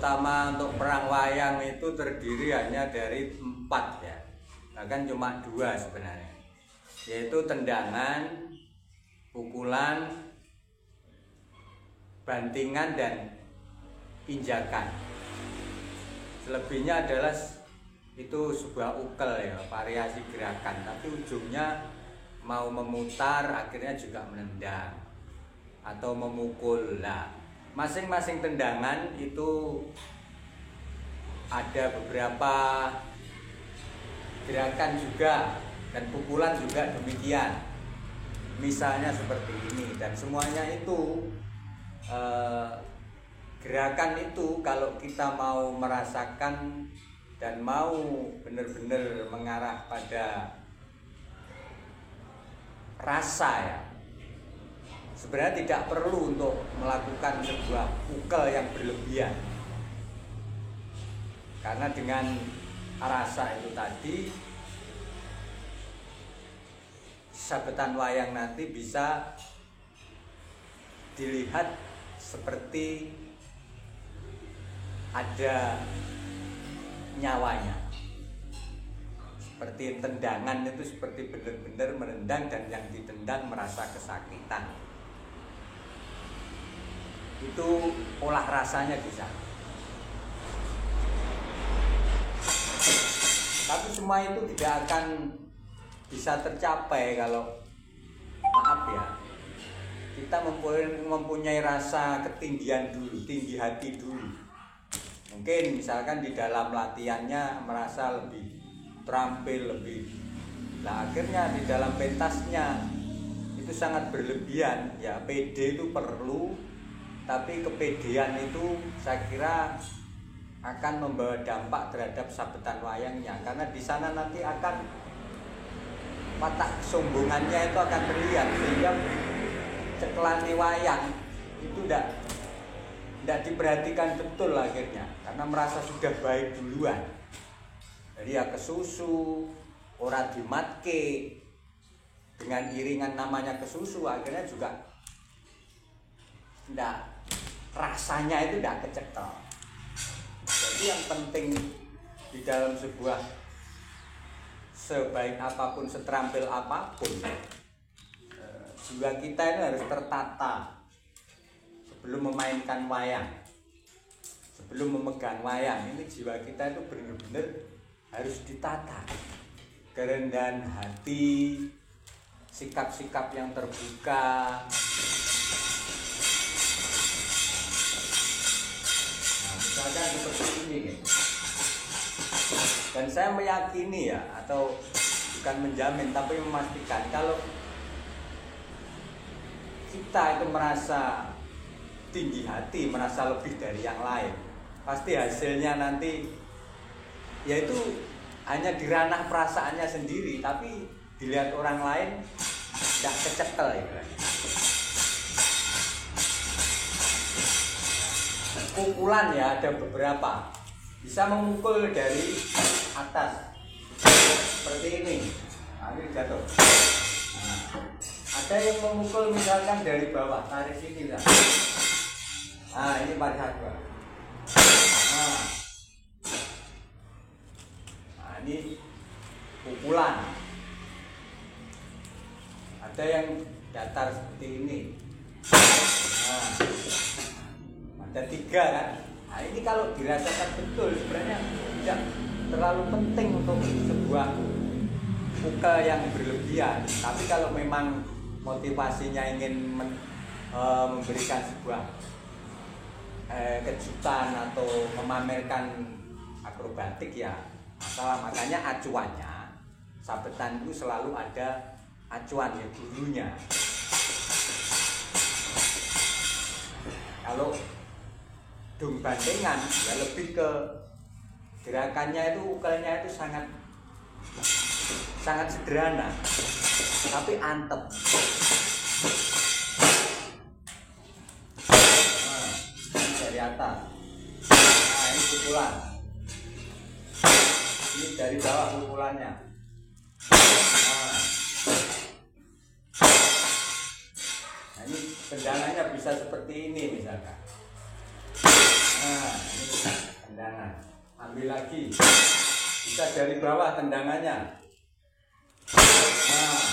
utama untuk perang wayang itu terdiri hanya dari 4 ya, bahkan cuma 2 sebenarnya, yaitu tendangan, pukulan, bantingan, dan injakan. Selebihnya adalah itu sebuah ukel ya, variasi gerakan, tapi ujungnya mau memutar, akhirnya juga menendang atau memukul. Nah, masing-masing tendangan itu ada beberapa gerakan juga, dan pukulan juga demikian. Misalnya seperti ini, dan semuanya itu gerakan itu kalau kita mau merasakan dan mau benar-benar mengarah pada rasa ya, sebenarnya tidak perlu untuk melakukan sebuah pukel yang berlebihan, karena dengan rasa itu tadi sabetan wayang nanti bisa dilihat seperti ada nyawanya, seperti tendangan itu seperti benar-benar menendang dan yang ditendang merasa kesakitan. Itu olah rasanya bisa. Tapi semua itu tidak akan bisa tercapai kalau, maaf ya, kita mempunyai rasa ketinggian dulu, tinggi hati dulu. Mungkin misalkan di dalam latihannya merasa lebih terampil, lebih, nah akhirnya di dalam pentasnya itu sangat berlebihan ya. PD itu perlu, tapi kepedean itu saya kira akan membawa dampak terhadap sabetan wayangnya, karena di sana nanti akan watak kesombongannya itu akan terlihat, sehingga ceklani wayang itu tidak diperhatikan betul akhirnya, karena merasa sudah baik duluan. Jadi ya kesusu, ora dimatke, dengan iringan namanya kesusu, akhirnya juga tidak, rasanya itu tidak kecekel. Jadi yang penting di dalam sebuah, sebaik apapun, seterampil apapun, jiwa kita itu harus tertata sebelum memainkan wayang, sebelum memegang wayang. Ini jiwa kita itu benar-benar harus ditata, kerendahan hati, sikap-sikap yang terbuka. Nah, misalkan seperti ini ya. Dan saya meyakini ya, atau bukan menjamin tapi memastikan, kalau kita itu merasa tinggi hati, merasa lebih dari yang lain, pasti hasilnya nanti yaitu hanya di ranah perasaannya sendiri, tapi dilihat orang lain tidak kecekel ya. Pukulan ya ada beberapa, bisa memukul dari atas seperti ini, nah, ini jatuh. Nah, ada yang memukul misalkan dari bawah, tarik sini lah. Nah, ini pada dua. Nah, ini pukulan. Ada yang datar seperti ini. Nah, ada 3 kan. Nah, ini kalau dirasakan betul sebenarnya tidak terlalu penting untuk sebuah pukel yang berlebihan. Tapi kalau memang motivasinya ingin memberikan sebuah kejutan atau memamerkan akrobatik ya, makanya acuannya sabetan itu selalu ada acuan ya, gurunya. Kalau dung bandengan ya lebih ke gerakannya itu, ukelnya itu sangat sederhana tapi antep. Nah, ini dari atas. Nah, ini pukulan. Ini dari bawah pukulannya. Nah, ini tendangannya bisa seperti ini misalkan. Nah, ini ambil lagi, bisa dari bawah tendangannya. Nah,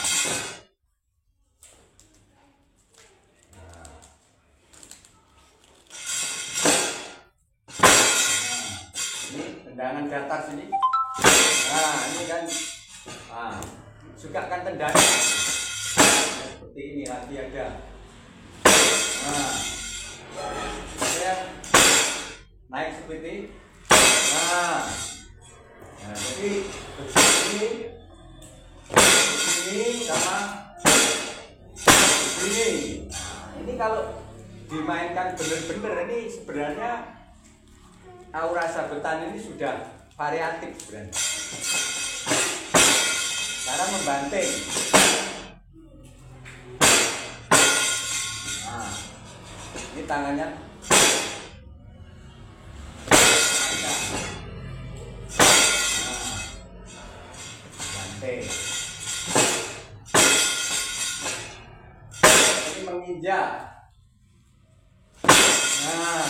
ini tendangan ke atas ini. Nah, ini kan, juga kan tendangan seperti ini lagi ada. Nah, saya naik seperti, nah, jadi begini sama begini. Nah, ini kalau dimainkan benar-benar ini sebenarnya aura sabetan ini sudah variatif sebenarnya. Cara membanting. Nah, ini tangannya. Banting. Ini menginjak. Nah,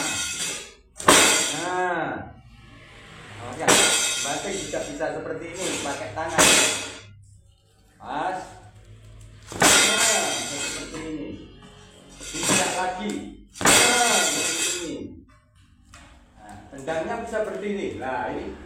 oke. Banting juga bisa seperti ini, pakai tangan. Mas. Nah, seperti ini. Injak lagi. Nah, seperti ini. Nah, tendangnya bisa berdiri. Nah, ini